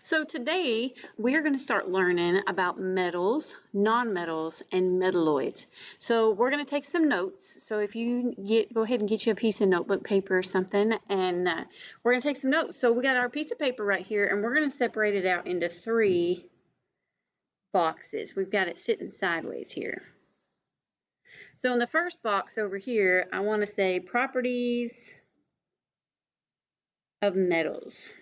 So today we're going to start learning about metals, nonmetals, and metalloids. So we're going to take some notes. So if you go ahead and get you a piece of notebook paper or something, and we're going to take some notes. So we got our piece of paper right here, and we're going to separate it out into 3 boxes. We've got it sitting sideways here. So in the first box over here, I want to say properties of metals.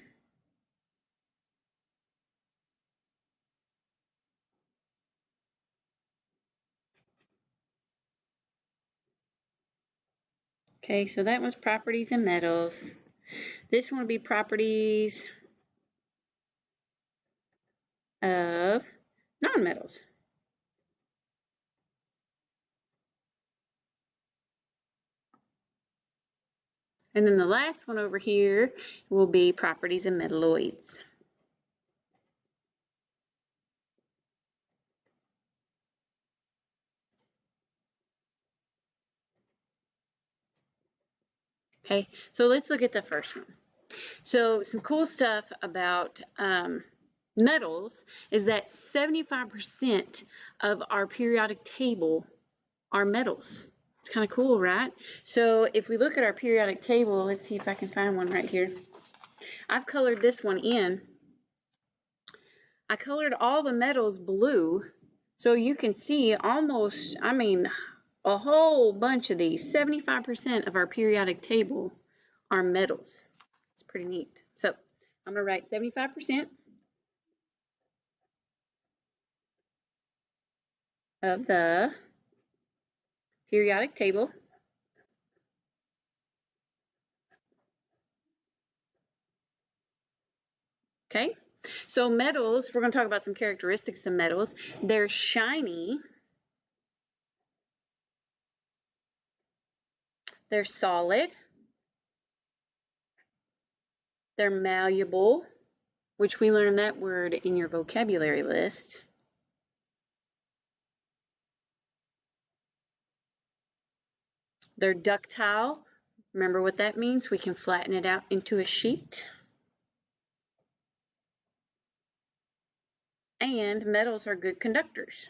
Okay, so that one's properties of metals. This one will be properties of nonmetals. And then the last one over here will be properties of metalloids. Okay, so let's look at the first one. So some cool stuff about metals is that 75% of our periodic table are metals. It's kind of cool, right? So if we look at our periodic table, let's see if I can find one right here. I've colored this one in. I colored all the metals blue, so you can see almost, a whole bunch of these. 75% of our periodic table are metals. It's pretty neat. So I'm going to write 75% of the periodic table okay? So metals, we're going to talk about some characteristics of metals. They're shiny. They're solid. They're malleable, which we learned that word in your vocabulary list. They're ductile. Remember what that means? We can flatten it out into a sheet. And metals are good conductors.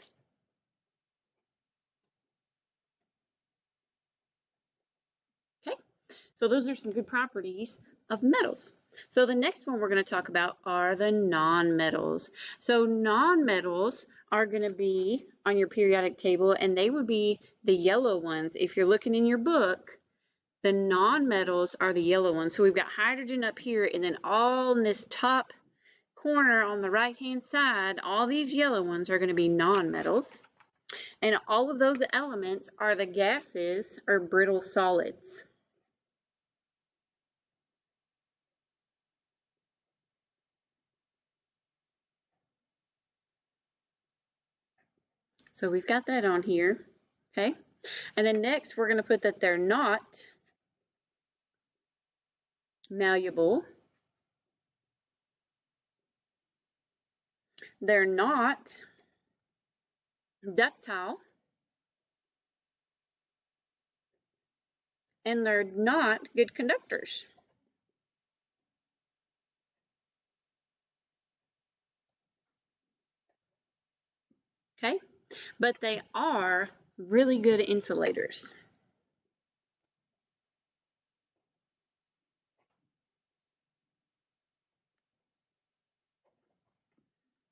Okay, so those are some good properties of metals. So the next one we're going to talk about are the nonmetals. So nonmetals are going to be on your periodic table, and they would be the yellow ones. If you're looking in your book, the nonmetals are the yellow ones. So we've got hydrogen up here, and then all in this top corner on the right-hand side, all these yellow ones are going to be nonmetals. And all of those elements are the gases or brittle solids. So we've got that on here, okay? And then next we're going to put that they're not malleable. They're not ductile. And they're not good conductors. Okay? But they are really good insulators.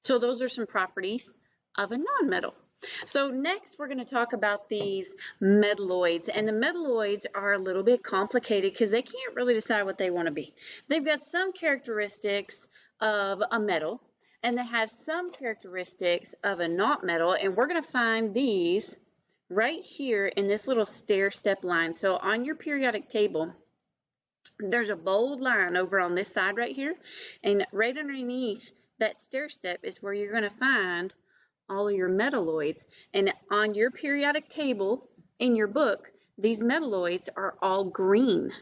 So those are some properties of a nonmetal. So next we're going to talk about these metalloids, and the metalloids are a little bit complicated because they can't really decide what they want to be. They've got some characteristics of a metal, and they have some characteristics of a not metal, and we're going to find these right here in this little stair-step line. So on your periodic table, there's a bold line over on this side right here, and right underneath that stair step is where you're going to find all of your metalloids. And on your periodic table in your book, these metalloids are all green.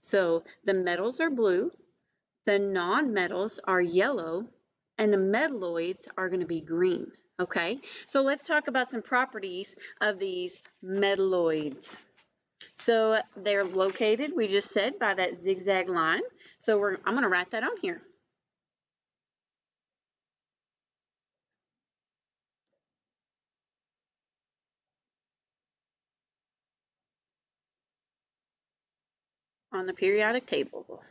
So the metals are blue, the non-metals are yellow, and the metalloids are going to be green. Okay, so let's talk about some properties of these metalloids. So they're located, we just said, by that zigzag line. So I'm going to write that on here. on the periodic table.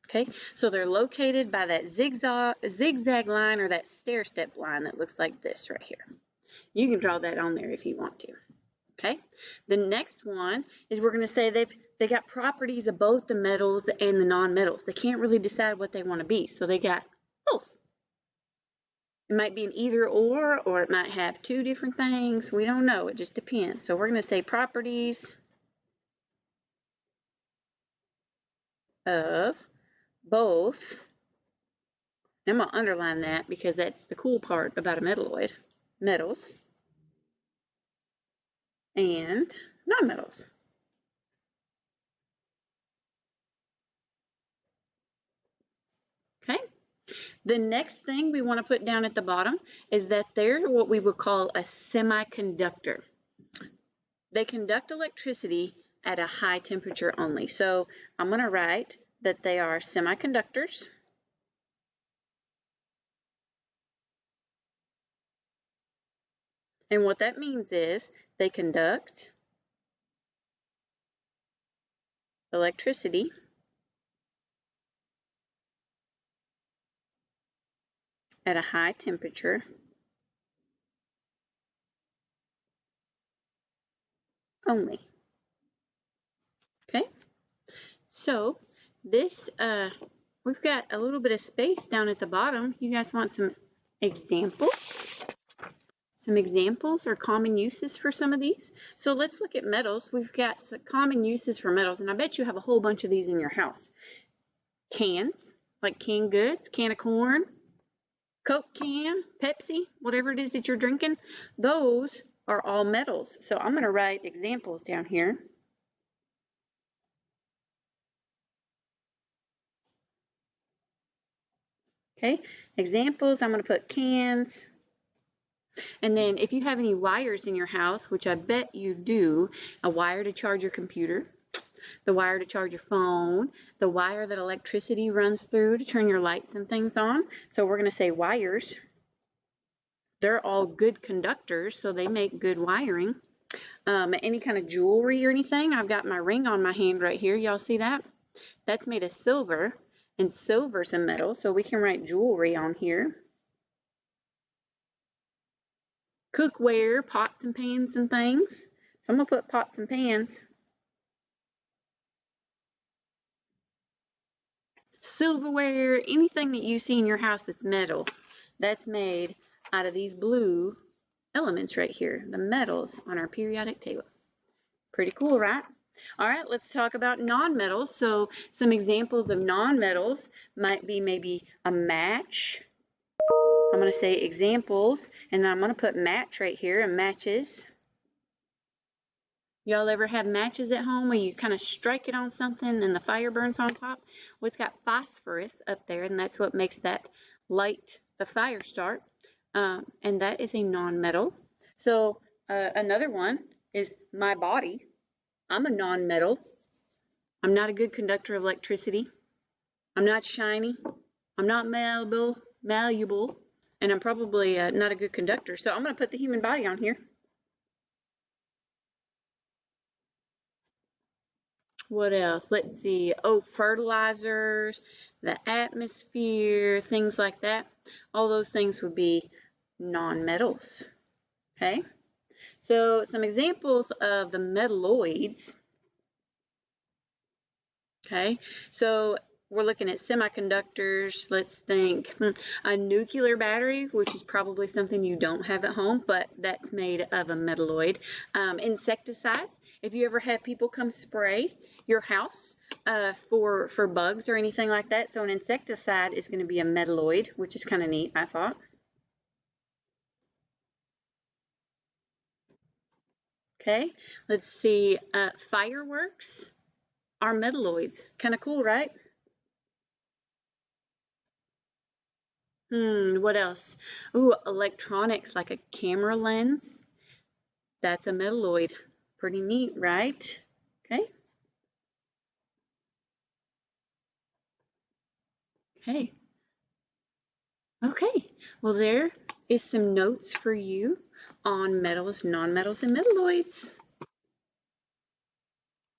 Okay, so they're located by that zigzag line or that stair-step line that looks like this right here. You can draw that on there if you want to. Okay, the next one is we're going to say they got properties of both the metals and the non-metals. They can't really decide what they want to be, so they got both. It might be an either or it might have two different things. We don't know. It just depends. So we're going to say properties of both. I'm going to underline that because that's the cool part about a metalloid. Metals and nonmetals. Okay. The next thing we want to put down at the bottom is that they're what we would call a semiconductor. They conduct electricity at a high temperature only. So I'm going to write that they are semiconductors. And what that means is they conduct electricity at a high temperature only. Okay, so this, we've got a little bit of space down at the bottom. You guys want some examples? Some examples or common uses for some of these. So let's look at metals. We've got some common uses for metals, and I bet you have a whole bunch of these in your house. Cans, like canned goods, can of corn, Coke can, Pepsi, whatever it is that you're drinking, those are all metals. So I'm going to write examples down here. Okay, examples, I'm going to put cans. And then if you have any wires in your house, which I bet you do, a wire to charge your computer, the wire to charge your phone, the wire that electricity runs through to turn your lights and things on. So we're going to say wires. They're all good conductors, so they make good wiring. Any kind of jewelry or anything. I've got my ring on my hand right here. Y'all see that? That's made of silver, and silver's a metal, so we can write jewelry on here. Cookware, pots and pans and things. So I'm going to put pots and pans. Silverware, anything that you see in your house that's metal, that's made out of these blue elements right here, the metals on our periodic table. Pretty cool, right? All right, let's talk about nonmetals. So some examples of nonmetals might be maybe a match. I'm going to say examples, and I'm going to put match right here, and matches. Y'all ever have matches at home where you kind of strike it on something and the fire burns on top? Well, it's got phosphorus up there, and that's what makes that light the fire start. And that is a nonmetal. So another one is my body. I'm a nonmetal. I'm not a good conductor of electricity. I'm not shiny. I'm not malleable, and I'm probably not a good conductor. So I'm going to put the human body on here. What else? Let's see. Oh, fertilizers, the atmosphere, things like that. All those things would be nonmetals. Okay. So some examples of the metalloids. Okay. So we're looking at semiconductors. Let's think a nuclear battery, which is probably something you don't have at home, but that's made of a metalloid. Insecticides. If you ever have people come spray your house for bugs or anything like that, so an insecticide is going to be a metalloid, which is kind of neat, I thought. Okay, let's see. Fireworks are metalloids. Kind of cool, right? What else? Ooh, electronics like a camera lens. That's a metalloid. Pretty neat, right? Okay. Okay. Okay. Well, there is some notes for you on metals, nonmetals, and metalloids.